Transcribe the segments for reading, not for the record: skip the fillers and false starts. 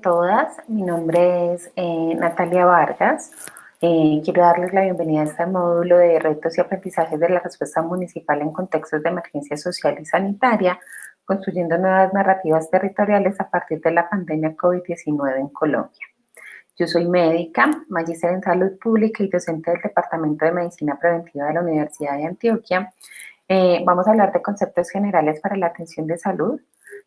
todas, mi nombre es Natalia Vargas. Quiero darles la bienvenida a este módulo de retos y aprendizajes de la respuesta municipal en contextos de emergencia social y sanitaria, construyendo nuevas narrativas territoriales a partir de la pandemia COVID-19 en Colombia. Yo soy médica, magíster en salud pública y docente del Departamento de Medicina Preventiva de la Universidad de Antioquia. Vamos a hablar de conceptos generales para la atención de salud.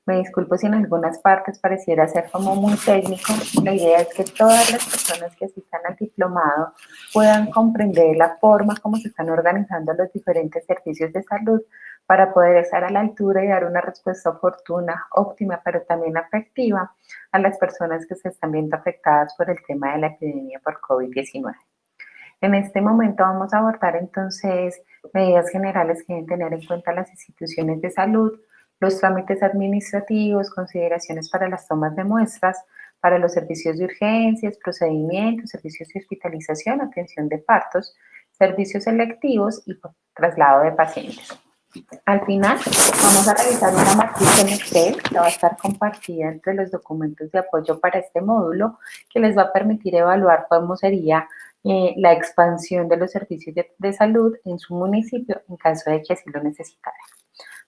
Me disculpo si en algunas partes pareciera ser como muy técnico. La idea es que todas las personas que asistan al diplomado puedan comprender la forma como se están organizando los diferentes servicios de salud para poder estar a la altura y dar una respuesta oportuna, óptima, pero también afectiva a las personas que se están viendo afectadas por el tema de la epidemia por COVID-19. En este momento vamos a abordar entonces medidas generales que deben tener en cuenta las instituciones de salud, los trámites administrativos, consideraciones para las tomas de muestras, para los servicios de urgencias, procedimientos, servicios de hospitalización, atención de partos, servicios selectivos y traslado de pacientes. Al final vamos a realizar una matriz en Excel que va a estar compartida entre los documentos de apoyo para este módulo, que les va a permitir evaluar cómo sería la expansión de los servicios de salud en su municipio en caso de que así lo necesitara.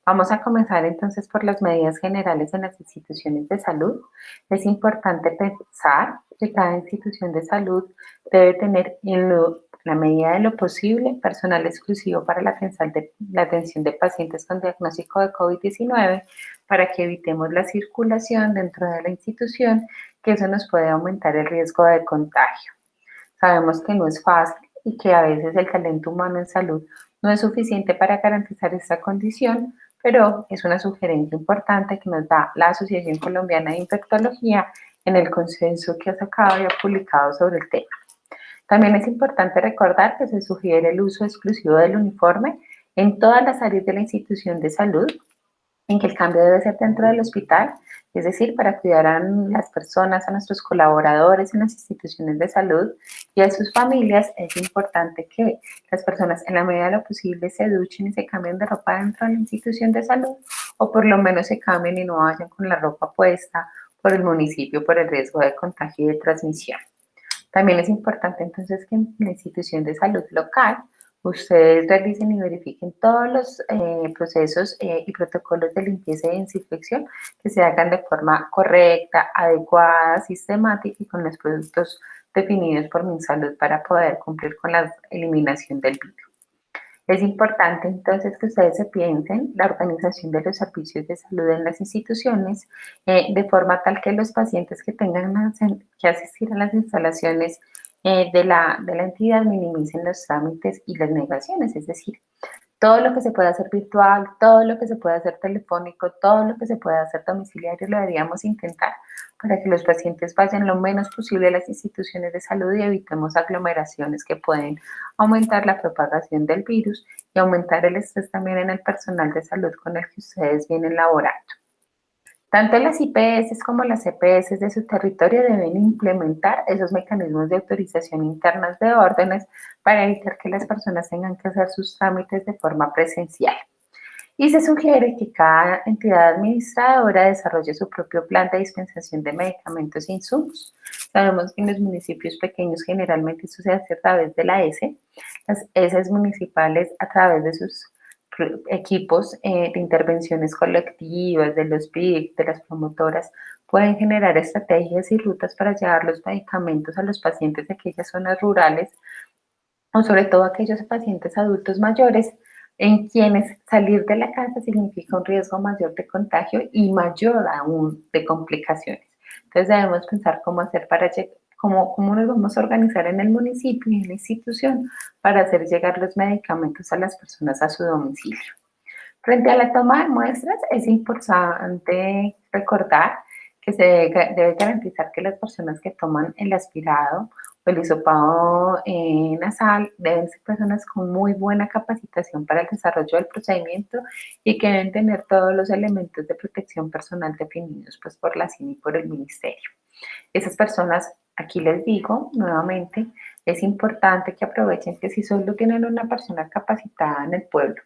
Vamos a comenzar entonces por las medidas generales en las instituciones de salud. Es importante pensar que cada institución de salud debe tener en la medida de lo posible personal exclusivo para la atención de pacientes con diagnóstico de COVID-19 para que evitemos la circulación dentro de la institución, que eso nos puede aumentar el riesgo de contagio. Sabemos que no es fácil y que a veces el talento humano en salud no es suficiente para garantizar esta condición, pero es una sugerencia importante que nos da la Asociación Colombiana de Infectología en el consenso que ha sacado y ha publicado sobre el tema. También es importante recordar que se sugiere el uso exclusivo del uniforme en todas las áreas de la institución de salud, en que el cambio debe ser dentro del hospital, es decir, para cuidar a las personas, a nuestros colaboradores en las instituciones de salud y a sus familias. Es importante que las personas en la medida de lo posible se duchen y se cambien de ropa dentro de la institución de salud, o por lo menos se cambien y no vayan con la ropa puesta por el municipio por el riesgo de contagio y de transmisión. También es importante entonces que en la institución de salud local ustedes realicen y verifiquen todos los procesos y protocolos de limpieza y desinfección que se hagan de forma correcta, adecuada, sistemática y con los productos definidos por MinSalud para poder cumplir con la eliminación del virus. Es importante entonces que ustedes se piensen la organización de los servicios de salud en las instituciones de forma tal que los pacientes que tengan que asistir a las instalaciones de la entidad minimicen los trámites y las negaciones, es decir, todo lo que se pueda hacer virtual, todo lo que se pueda hacer telefónico, todo lo que se pueda hacer domiciliario lo deberíamos intentar para que los pacientes vayan lo menos posible a las instituciones de salud y evitemos aglomeraciones que pueden aumentar la propagación del virus y aumentar el estrés también en el personal de salud con el que ustedes vienen laborando. Tanto las IPS como las EPS de su territorio deben implementar esos mecanismos de autorización internas de órdenes para evitar que las personas tengan que hacer sus trámites de forma presencial. Y se sugiere que cada entidad administradora desarrolle su propio plan de dispensación de medicamentos e insumos. Sabemos que en los municipios pequeños generalmente eso se hace a través de la ESE, las ESEs municipales a través de sus equipos de intervenciones colectivas, de los PIC, de las promotoras, pueden generar estrategias y rutas para llevar los medicamentos a los pacientes de aquellas zonas rurales o sobre todo a aquellos pacientes adultos mayores en quienes salir de la casa significa un riesgo mayor de contagio y mayor aún de complicaciones. Entonces debemos pensar cómo hacer para cómo nos vamos a organizar en el municipio y en la institución para hacer llegar los medicamentos a las personas a su domicilio. Frente a la toma de muestras, es importante recordar que se debe garantizar que las personas que toman el aspirado o el hisopado nasal deben ser personas con muy buena capacitación para el desarrollo del procedimiento y que deben tener todos los elementos de protección personal definidos pues, por la CIN y por el Ministerio. Esas personas, aquí les digo nuevamente, es importante que aprovechen que si solo tienen una persona capacitada en el pueblo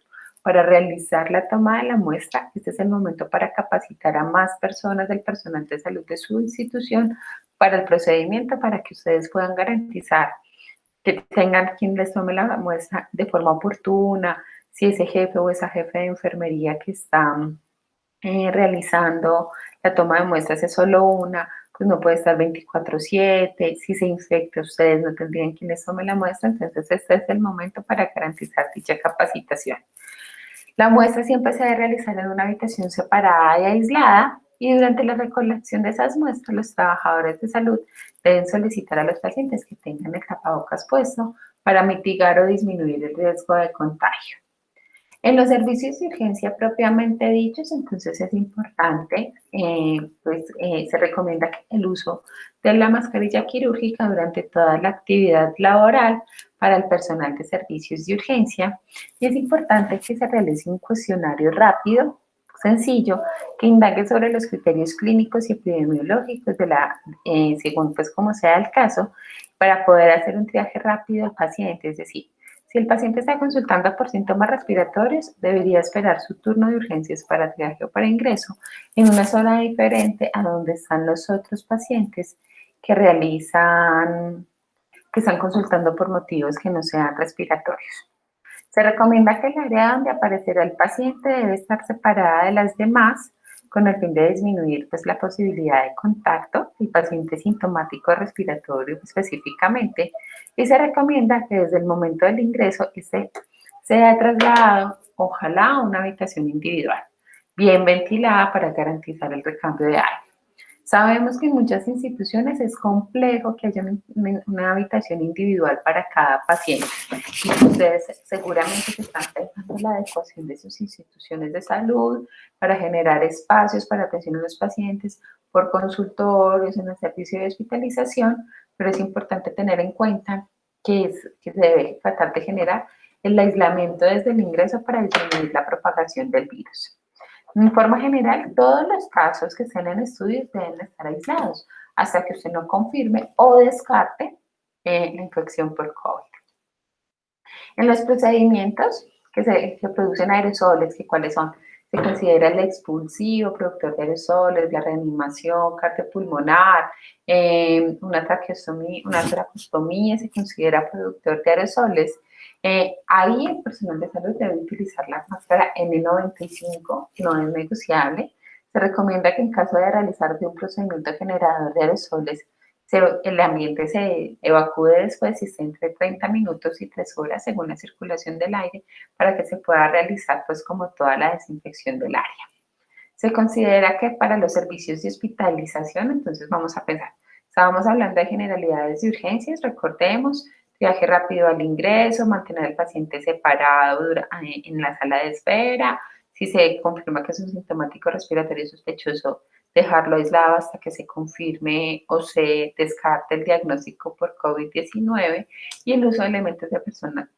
para realizar la toma de la muestra. Este es el momento para capacitar a más personas del personal de salud de su institución para el procedimiento, para que ustedes puedan garantizar que tengan quien les tome la muestra de forma oportuna, si ese jefe o esa jefe de enfermería que está realizando la toma de muestras es solo una, pues no puede estar 24/7, si se infecta ustedes no tendrían quien les tome la muestra, entonces este es el momento para garantizar dicha capacitación. La muestra siempre se debe realizar en una habitación separada y aislada, y durante la recolección de esas muestras los trabajadores de salud deben solicitar a los pacientes que tengan el tapabocas puesto para mitigar o disminuir el riesgo de contagio. En los servicios de urgencia propiamente dichos, entonces es importante, se recomienda el uso de la mascarilla quirúrgica durante toda la actividad laboral para el personal de servicios de urgencia, y es importante que se realice un cuestionario rápido, sencillo, que indague sobre los criterios clínicos y epidemiológicos según pues como sea el caso, para poder hacer un triaje rápido al paciente, es decir, si el paciente está consultando por síntomas respiratorios, debería esperar su turno de urgencias para triaje o para ingreso en una zona diferente a donde están los otros pacientes que están consultando por motivos que no sean respiratorios. Se recomienda que el área donde aparecerá el paciente debe estar separada de las demás con el fin de disminuir pues, la posibilidad de contacto del paciente sintomático respiratorio específicamente, y se recomienda que desde el momento del ingreso sea trasladado, ojalá, a una habitación individual, bien ventilada para garantizar el recambio de aire. Sabemos que en muchas instituciones es complejo que haya una habitación individual para cada paciente, y ustedes seguramente se están pensando en la adecuación de sus instituciones de salud para generar espacios para atención a los pacientes por consultorios, en el servicio de hospitalización, pero es importante tener en cuenta que se debe tratar de generar el aislamiento desde el ingreso para disminuir la propagación del virus. En forma general, todos los casos que estén en estudio deben estar aislados hasta que usted no confirme o descarte la infección por COVID. En los procedimientos que producen aerosoles, ¿cuáles son? Se considera el expulsivo, productor de aerosoles, la reanimación cardiopulmonar, una tracostomía se considera productor de aerosoles. Ahí el personal de salud debe utilizar la máscara N95, no es negociable. Se recomienda que en caso de realizar un procedimiento generador de aerosoles, el ambiente se evacúe después, si está entre 30 minutos y 3 horas según la circulación del aire, para que se pueda realizar pues como toda la desinfección del área. Se considera que para los servicios de hospitalización, entonces vamos a pensar, estábamos hablando de generalidades de urgencias, recordemos, viaje rápido al ingreso, mantener al paciente separado en la sala de espera, si se confirma que es un sintomático respiratorio sospechoso, dejarlo aislado hasta que se confirme o se descarte el diagnóstico por COVID-19, y el uso de elementos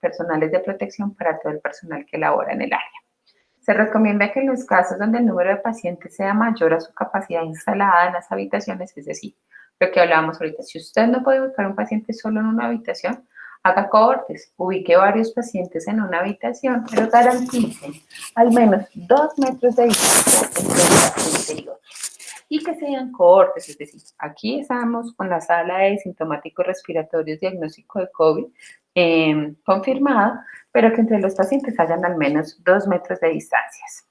personales de protección para todo el personal que labora en el área. Se recomienda que en los casos donde el número de pacientes sea mayor a su capacidad instalada en las habitaciones, es decir, lo que hablábamos ahorita, si usted no puede ubicar un paciente solo en una habitación, haga cohortes, ubique varios pacientes en una habitación, pero garantice al menos 2 metros de distancia entre un paciente y otro, y que sean cohortes, es decir, aquí estamos con la sala de sintomáticos respiratorios diagnóstico de COVID confirmada, pero que entre los pacientes hayan al menos 2 metros de distancias.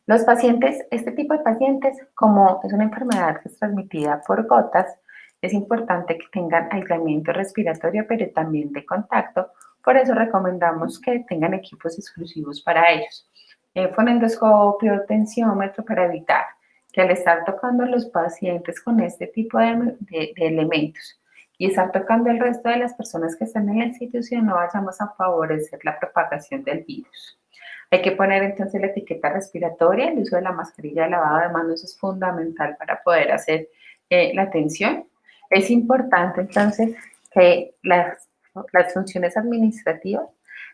Los pacientes, este tipo de pacientes, como es una enfermedad que es transmitida por gotas, es importante que tengan aislamiento respiratorio, pero también de contacto. Por eso recomendamos que tengan equipos exclusivos para ellos. Fonendoscopio, tensiómetro, para evitar que al estar tocando a los pacientes con este tipo de elementos y estar tocando el resto de las personas que están en la institución, no vayamos a favorecer la propagación del virus. Hay que poner entonces la etiqueta respiratoria, el uso de la mascarilla de lavado de manos es fundamental para poder hacer la atención. Es importante entonces que las funciones administrativas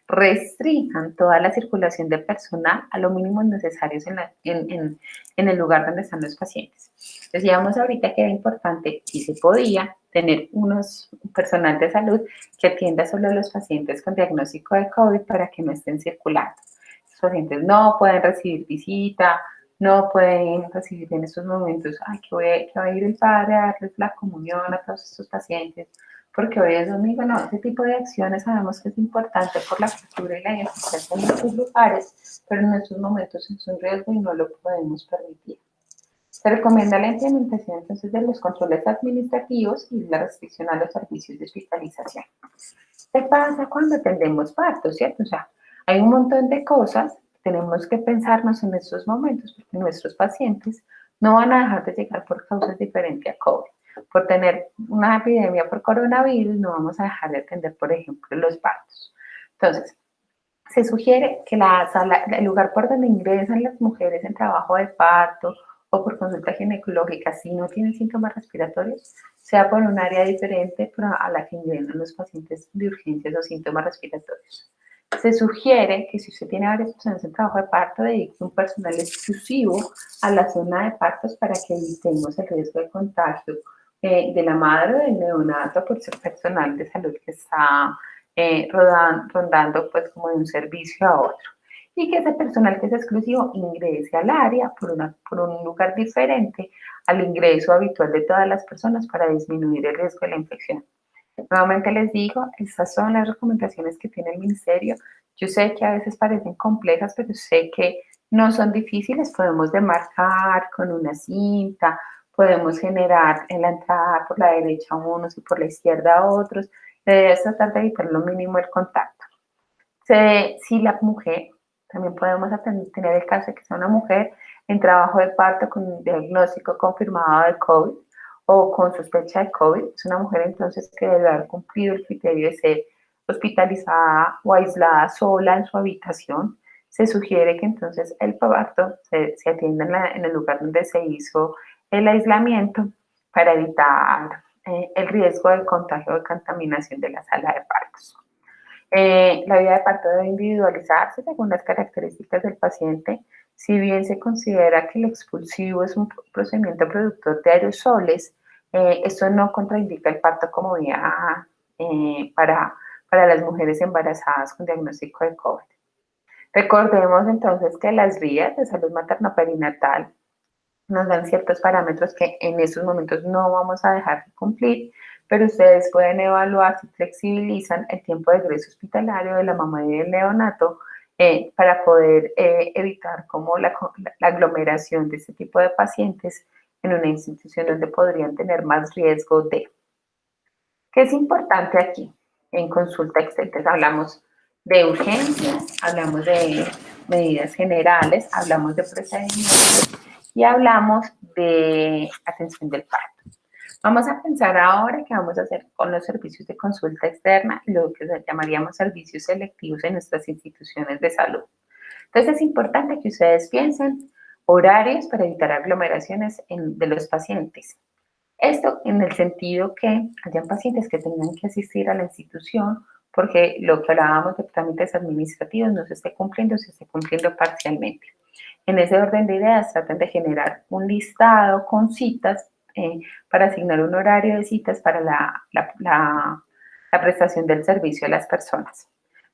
restrinjan toda la circulación de personal a lo mínimo necesario en el lugar donde están los pacientes. Decíamos ahorita que era importante, si se podía, tener un personal de salud que atienda solo a los pacientes con diagnóstico de COVID para que no estén circulando. nuestros pacientes no pueden recibir visita, no pueden recibir en estos momentos, ay, que va a ir el padre a darles la comunión a todos estos pacientes, porque hoy es domingo. No, ese tipo de acciones sabemos que es importante por la cultura y la identificación en nuestros lugares, pero en estos momentos es un riesgo y no lo podemos permitir. Se recomienda la implementación entonces de los controles administrativos y la restricción a los servicios de hospitalización. ¿Qué pasa cuando atendemos partos, cierto? O sea, hay un montón de cosas que tenemos que pensarnos en estos momentos, porque nuestros pacientes no van a dejar de llegar por causas diferentes a COVID. Por tener una epidemia por coronavirus, no vamos a dejar de atender, por ejemplo, los partos. Entonces, se sugiere que el lugar por donde ingresan las mujeres en trabajo de parto o por consulta ginecológica, si no tienen síntomas respiratorios, sea por un área diferente a la que ingresan los pacientes de urgencias o síntomas respiratorios. Se sugiere que si usted tiene varias personas en trabajo de parto, dedique un personal exclusivo a la zona de partos para que evitemos el riesgo de contagio de la madre o del neonato por ser personal de salud que está rondando pues como de un servicio a otro. Y que ese personal que es exclusivo ingrese al área por un lugar diferente al ingreso habitual de todas las personas para disminuir el riesgo de la infección. Nuevamente les digo, estas son las recomendaciones que tiene el ministerio. Yo sé que a veces parecen complejas, pero sé que no son difíciles. Podemos demarcar con una cinta, podemos generar en la entrada por la derecha unos y por la izquierda otros. La idea es tratar de evitar lo mínimo el contacto. Si la mujer, también podemos tener el caso de que sea una mujer en trabajo de parto con un diagnóstico confirmado de COVID o con sospecha de COVID, es una mujer entonces que debe haber cumplido el criterio de ser hospitalizada o aislada sola en su habitación. Se sugiere que entonces el parto se atienda en el lugar donde se hizo el aislamiento para evitar el riesgo de contagio o de contaminación de la sala de partos. La vida de parto debe individualizarse según las características del paciente. Si bien se considera que el expulsivo es un procedimiento productor de aerosoles, esto no contraindica el parto como vía para las mujeres embarazadas con diagnóstico de COVID. Recordemos entonces que las guías de salud materno-perinatal nos dan ciertos parámetros que en estos momentos no vamos a dejar de cumplir, pero ustedes pueden evaluar si flexibilizan el tiempo de ingreso hospitalario de la mamá y del neonato para poder evitar como la aglomeración de este tipo de pacientes en una institución donde podrían tener más riesgo de. ¿Qué es importante aquí? En consulta externa hablamos de urgencias, hablamos de medidas generales, hablamos de procedimientos y hablamos de atención del parto. Vamos a pensar ahora qué vamos a hacer con los servicios de consulta externa y lo que llamaríamos servicios selectivos en nuestras instituciones de salud. Entonces es importante que ustedes piensen horarios para evitar aglomeraciones de los pacientes. Esto en el sentido que hayan pacientes que tengan que asistir a la institución porque lo que hablábamos de trámites administrativos no se esté cumpliendo, se esté cumpliendo parcialmente. En ese orden de ideas, traten de generar un listado con citas para asignar un horario de citas para la prestación del servicio a las personas.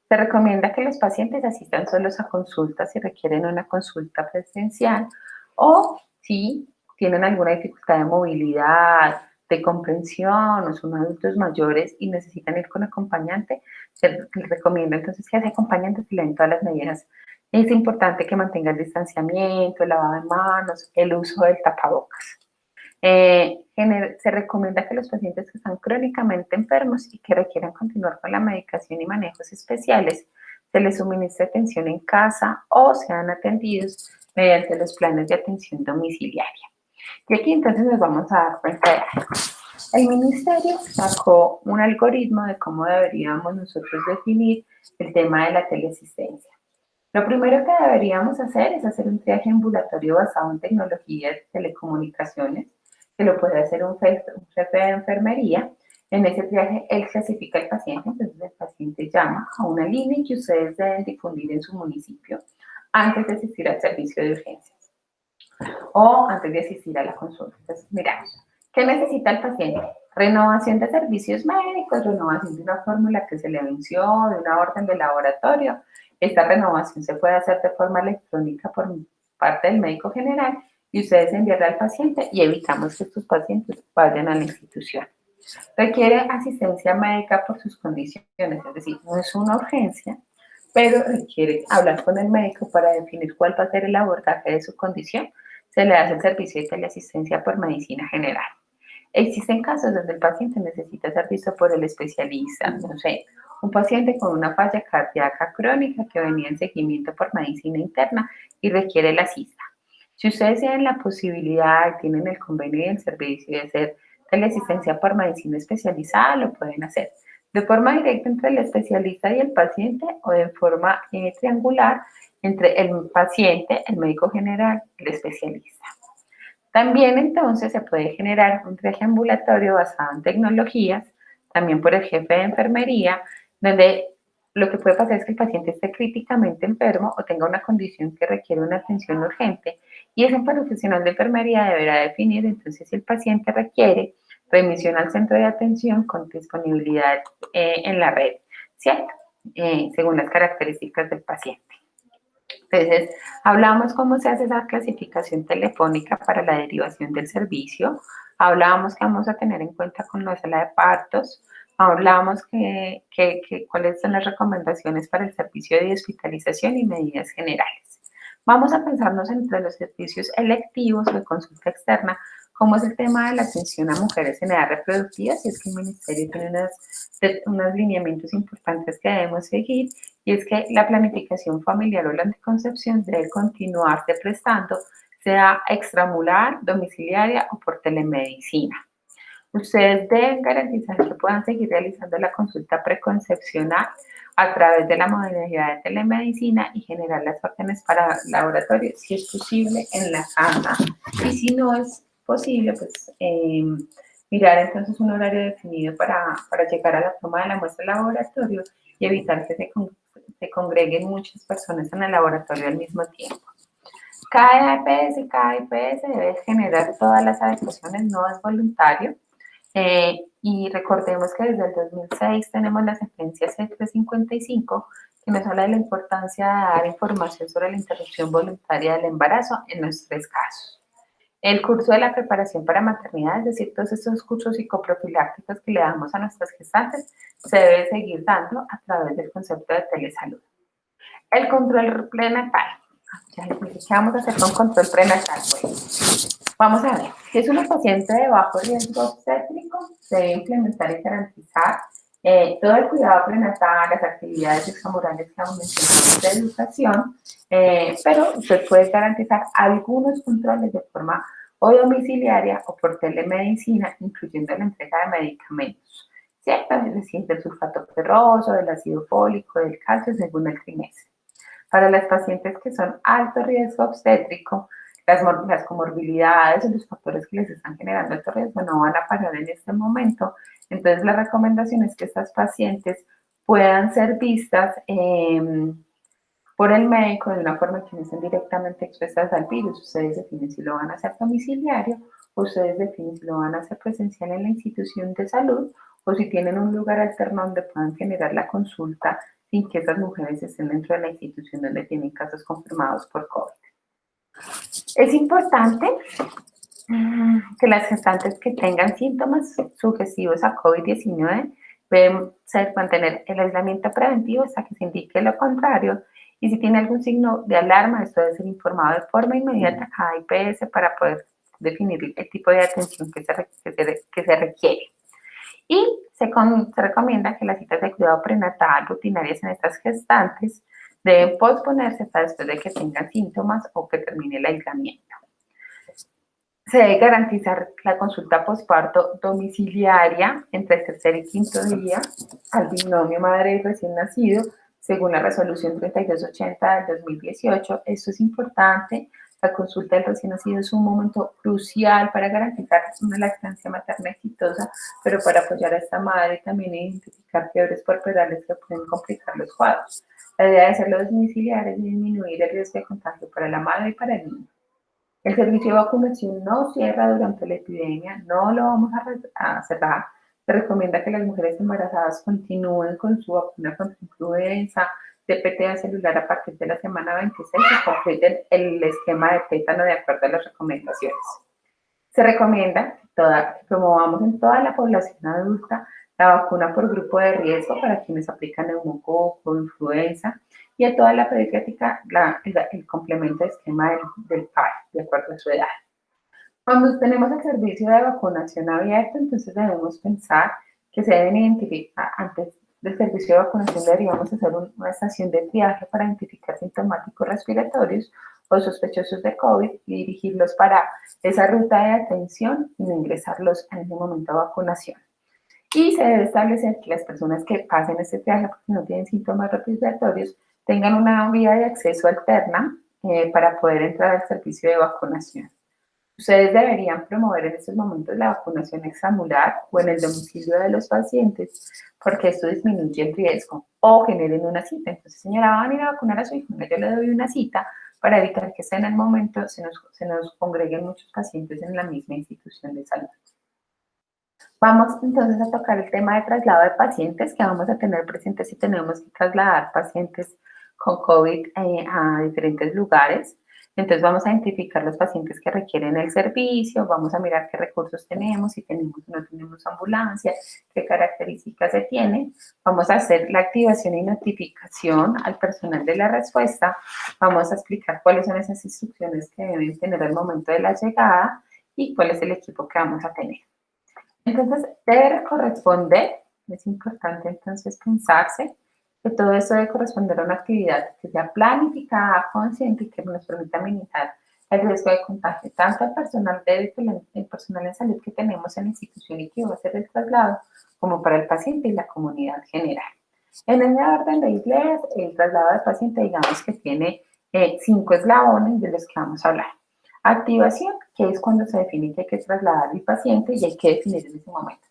Se recomienda que los pacientes asistan solos a consultas si requieren una consulta presencial o si tienen alguna dificultad de movilidad, de comprensión o son adultos mayores y necesitan ir con acompañante, se recomienda entonces que ese acompañante se le den todas las medidas. Es importante que mantenga el distanciamiento, el lavado de manos, el uso del tapabocas. Se recomienda que los pacientes que están crónicamente enfermos y que requieran continuar con la medicación y manejos especiales se les suministre atención en casa o sean atendidos mediante los planes de atención domiciliaria. Y aquí entonces nos vamos a dar cuenta de algo. El ministerio sacó un algoritmo de cómo deberíamos nosotros definir el tema de la teleasistencia. Lo primero que deberíamos hacer es hacer un triaje ambulatorio basado en tecnologías de telecomunicaciones, que lo puede hacer un jefe de enfermería. En ese triaje, él clasifica al paciente, entonces el paciente llama a una línea que ustedes deben difundir en su municipio antes de asistir al servicio de urgencias o antes de asistir a la consulta. Entonces, miramos, ¿qué necesita el paciente? Renovación de servicios médicos, renovación de una fórmula que se le venció, de una orden de laboratorio, Esta renovación se puede hacer de forma electrónica por parte del médico general y ustedes enviarla al paciente y evitamos que estos pacientes vayan a la institución. Requiere asistencia médica por sus condiciones, es decir, no es una urgencia, pero requiere hablar con el médico para definir cuál va a ser el abordaje de su condición. Se le hace el servicio de teleasistencia por medicina general. Existen casos donde el paciente necesita ser visto por el especialista, no sé, un paciente con una falla cardíaca crónica que venía en seguimiento por medicina interna y requiere la cita. Si ustedes tienen la posibilidad, tienen el convenio y el servicio de hacer teleasistencia por medicina especializada, lo pueden hacer de forma directa entre el especialista y el paciente o de forma triangular entre el paciente, el médico general y el especialista. También entonces se puede generar un traje ambulatorio basado en tecnologías, también por el jefe de enfermería, donde lo que puede pasar es que el paciente esté críticamente enfermo o tenga una condición que requiere una atención urgente y ese profesional de enfermería deberá definir entonces si el paciente requiere remisión al centro de atención con disponibilidad en la red, ¿cierto? Según las características del paciente. Entonces, hablamos cómo se hace esa clasificación telefónica para la derivación del servicio, hablábamos que vamos a tener en cuenta con la sala de partos, hablábamos cuáles son las recomendaciones para el servicio de hospitalización y medidas generales. Vamos a pensarnos entre los servicios electivos de consulta externa, como es el tema de la atención a mujeres en edad reproductiva, si es que el Ministerio tiene unos lineamientos importantes que debemos seguir, y es que la planificación familiar o la anticoncepción debe continuarse prestando, sea extramural, domiciliaria o por telemedicina. Ustedes deben garantizar que puedan seguir realizando la consulta preconcepcional a través de la modalidad de telemedicina y generar las órdenes para laboratorio, si es posible, en la casa. Y si no es posible, pues mirar entonces un horario definido para llegar a la toma de la muestra del laboratorio y evitar que se congreguen muchas personas en el laboratorio al mismo tiempo. Cada IPS debe generar todas las adecuaciones, no es voluntario. Y recordemos que desde el 2006 tenemos la sentencia C355 que nos habla de la importancia de dar información sobre la interrupción voluntaria del embarazo en los 3 casos. El curso de la preparación para maternidad, es decir, todos estos cursos psicoprofilácticos que le damos a nuestras gestantes, se debe seguir dando a través del concepto de telesalud. El control prenatal. ¿Qué vamos a hacer con control prenatal? Pues, vamos a ver, si es una paciente de bajo riesgo obstétrico, se debe implementar y garantizar todo el cuidado prenatal, las actividades extramurales que hemos mencionado de educación, pero usted puede garantizar algunos controles de forma o domiciliaria o por telemedicina, incluyendo la entrega de medicamentos, ¿cierto? Es decir, del sulfato ferroso, del ácido fólico, del calcio, según el trimestre. Para las pacientes que son alto riesgo obstétrico, las comorbilidades y los factores que les están generando alto riesgo no van a parar en este momento. Entonces, la recomendación es que estas pacientes puedan ser vistas por el médico de una forma que no estén directamente expuestas al virus. Ustedes definen si lo van a hacer domiciliario, ustedes definen si lo van a hacer presencial en la institución de salud o si tienen un lugar alterno donde puedan generar la consulta sin que esas mujeres estén dentro de la institución donde tienen casos confirmados por COVID. Es importante que las gestantes que tengan síntomas sugestivos a COVID-19 deben mantener el aislamiento preventivo hasta que se indique lo contrario, y si tiene algún signo de alarma, esto debe ser informado de forma inmediata a cada IPS para poder definir el tipo de atención que se requiere. Y se recomienda que las citas de cuidado prenatal rutinarias en estas gestantes deben posponerse hasta después de que tengan síntomas o que termine el aislamiento. Se debe garantizar la consulta posparto domiciliaria entre el tercer y quinto día al binomio madre y recién nacido, según la resolución 3280 del 2018. Esto es importante. La consulta del recién nacido es un momento crucial para garantizar una lactancia materna exitosa, pero para apoyar a esta madre también identificar fiebres puerperales que pueden complicar los cuadros. La idea de hacerlo domiciliar es disminuir el riesgo de contagio para la madre y para el niño. El servicio de vacunación no cierra durante la epidemia, no lo vamos a cerrar. Se recomienda que las mujeres embarazadas continúen con su vacuna contra influenza, de PTA celular a partir de la semana 26 y completen el esquema de tétano de acuerdo a las recomendaciones. Se recomienda que promovamos en toda la población adulta la vacuna por grupo de riesgo para quienes aplican neumococo, influenza y a toda la pediátrica el complemento de esquema del PAR de acuerdo a su edad. Cuando tenemos el servicio de vacunación abierto, entonces debemos pensar que se deben identificar, antes del servicio de vacunación deberíamos hacer una estación de triaje para identificar sintomáticos respiratorios o sospechosos de COVID y dirigirlos para esa ruta de atención y no ingresarlos en ese momento de vacunación. Y se debe establecer que las personas que pasen este triaje porque no tienen síntomas respiratorios tengan una vía de acceso alterna para poder entrar al servicio de vacunación. Ustedes deberían promover en estos momentos la vacunación extramural o en el domicilio de los pacientes porque esto disminuye el riesgo o generen una cita. Entonces, señora, va a venir a vacunar a su hijo, yo le doy una cita para evitar que en el momento se nos congreguen muchos pacientes en la misma institución de salud. Vamos entonces a tocar el tema de traslado de pacientes que vamos a tener presentes si tenemos que trasladar pacientes con COVID a diferentes lugares. Entonces vamos a identificar los pacientes que requieren el servicio, vamos a mirar qué recursos tenemos, si tenemos o no tenemos ambulancia, qué características se tienen. Vamos a hacer la activación y notificación al personal de la respuesta. Vamos a explicar cuáles son esas instrucciones que deben tener al momento de la llegada y cuál es el equipo que vamos a tener. Entonces, debe corresponder, es importante entonces pensarse que todo esto debe corresponder a una actividad que sea planificada, consciente y que nos permita minimizar el riesgo de contagio tanto al personal el personal en salud que tenemos en la institución y que va a hacer el traslado, como para el paciente y la comunidad general. En el orden de ideas, el traslado del paciente, digamos que tiene 5 eslabones de los que vamos a hablar. Activación, que es cuando se define que hay que trasladar al paciente y hay que definir en ese momento.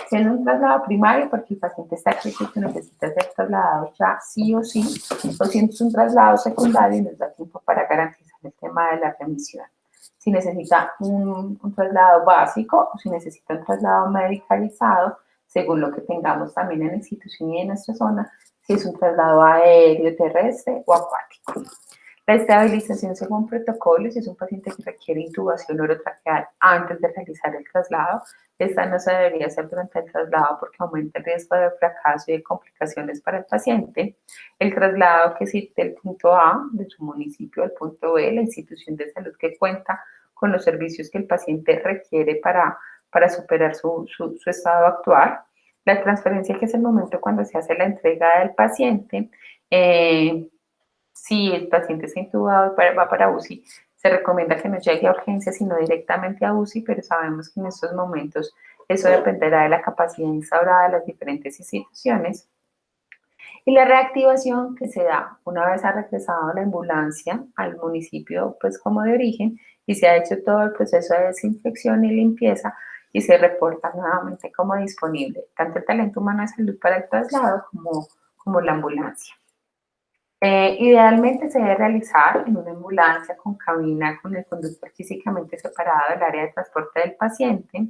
Si es un traslado primario, porque el paciente está crítico y necesita ser trasladado ya sí o sí, o si es un traslado secundario y nos da tiempo para garantizar el tema de la remisión. Si necesita un traslado básico o si necesita un traslado medicalizado, según lo que tengamos también en la institución y en nuestra zona, si es un traslado aéreo, terrestre o acuático. La estabilización según protocolos, si es un paciente que requiere intubación orotraqueal antes de realizar el traslado, esta no se debería hacer durante el traslado porque aumenta el riesgo de fracaso y de complicaciones para el paciente. El traslado que es del punto A de su municipio al punto B, la institución de salud que cuenta con los servicios que el paciente requiere para superar su estado actual. La transferencia, que es el momento cuando se hace la entrega del paciente. Si el paciente está intubado y va para UCI, se recomienda que no llegue a urgencias, sino directamente a UCI, pero sabemos que en estos momentos eso dependerá de la capacidad instaurada de las diferentes instituciones. Y la reactivación que se da una vez ha regresado la ambulancia al municipio, pues como de origen, y se ha hecho todo el proceso de desinfección y limpieza, y se reporta nuevamente como disponible tanto el talento humano de salud para el traslado como la ambulancia. Idealmente se debe realizar en una ambulancia con cabina con el conductor físicamente separado del área de transporte del paciente.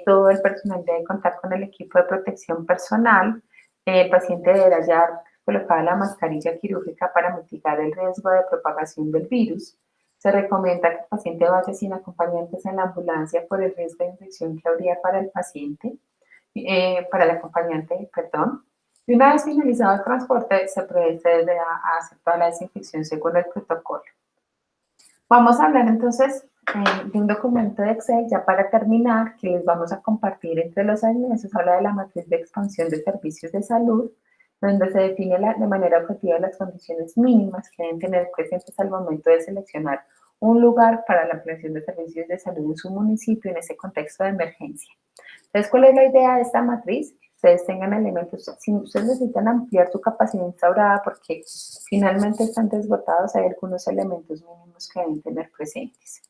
Todo el personal debe contar con el equipo de protección personal. El paciente deberá llevar colocada la mascarilla quirúrgica para mitigar el riesgo de propagación del virus. Se recomienda que el paciente vaya sin acompañantes en la ambulancia por el riesgo de infección que habría para el paciente, para el acompañante, perdón. Y una vez finalizado el transporte, se procede a hacer toda la desinfección según el protocolo. Vamos a hablar entonces de un documento de Excel, ya para terminar, que les vamos a compartir entre los anexos. Habla de la matriz de expansión de servicios de salud, donde se define de manera objetiva las condiciones mínimas que deben tener presentes al momento de seleccionar un lugar para la ampliación de servicios de salud en su municipio en ese contexto de emergencia. Entonces, ¿cuál es la idea de esta matriz? Ustedes tengan elementos, si ustedes necesitan ampliar su capacidad instaurada porque finalmente están desbotados, hay algunos elementos mínimos que deben tener presentes.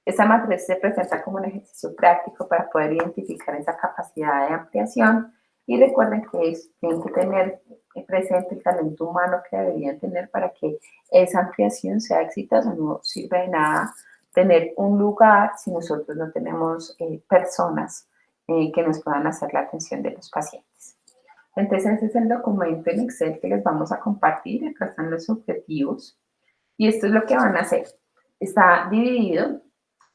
Esta matriz se presenta como un ejercicio práctico para poder identificar esa capacidad de ampliación y recuerden que tienen que tener presente el talento humano que deberían tener para que esa ampliación sea exitosa. No sirve de nada tener un lugar si nosotros no tenemos personas que nos puedan hacer la atención de los pacientes. Entonces ese es el documento en Excel que les vamos a compartir. Acá están los objetivos. Y esto es lo que van a hacer. Está dividido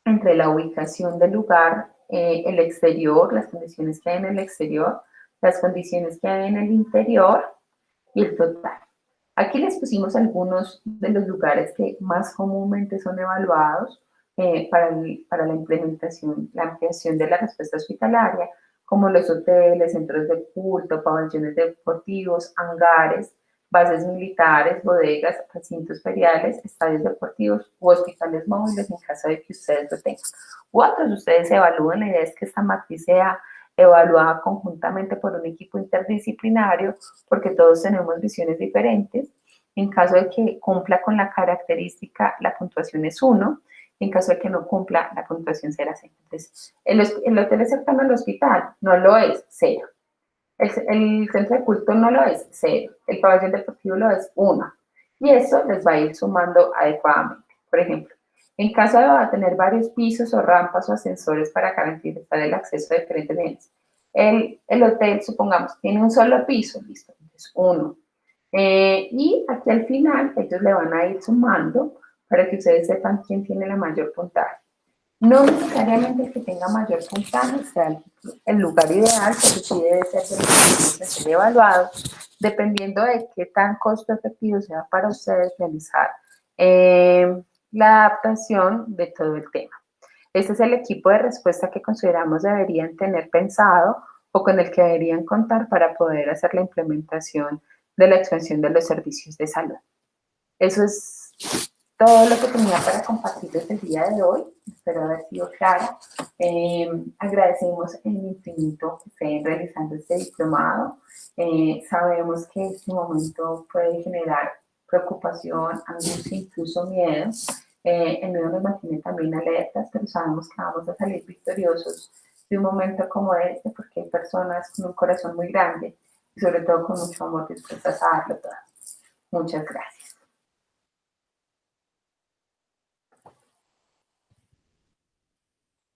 entre la ubicación del lugar, el exterior, las condiciones que hay en el exterior, las condiciones que hay en el interior y el total. Aquí les pusimos algunos de los lugares que más comúnmente son evaluados para la implementación, la ampliación de la respuesta hospitalaria, como los hoteles, centros de culto, pabellones deportivos, hangares, bases militares, bodegas, recintos feriales, estadios deportivos u hospitales móviles en caso de que ustedes lo tengan. U otros, ustedes evalúen, la idea es que esta matriz sea evaluada conjuntamente por un equipo interdisciplinario, porque todos tenemos visiones diferentes. En caso de que cumpla con la característica, la puntuación es 1. En caso de que no cumpla, la puntuación será 0. Entonces, el hotel es cercano al hospital, no lo es, 0. El centro de culto no lo es, 0. El pabellón deportivo lo es, 1. Y eso les va a ir sumando adecuadamente. Por ejemplo, en caso de tener varios pisos o rampas o ascensores para garantizar el acceso de diferentes niveles. El hotel, supongamos, tiene un solo piso, listo, entonces 1. Y aquí al final ellos le van a ir sumando para que ustedes sepan quién tiene la mayor puntaje. No necesariamente el que tenga mayor puntaje sea el lugar ideal, pero sí debe ser el que tiene que ser evaluado, dependiendo de qué tan costo efectivo sea para ustedes realizar la adaptación de todo el tema. Este es el equipo de respuesta que consideramos deberían tener pensado o con el que deberían contar para poder hacer la implementación de la expansión de los servicios de salud. Eso es todo lo que tenía para compartirles el día de hoy. Espero haber sido clara. Agradecemos en infinito que estén realizando este diplomado. Sabemos que este momento puede generar preocupación, angustia, incluso miedo. El miedo nos mantiene también alertas, pero sabemos que vamos a salir victoriosos de un momento como este, porque hay personas con un corazón muy grande y sobre todo con mucho amor dispuestas a darlo todo. Muchas gracias.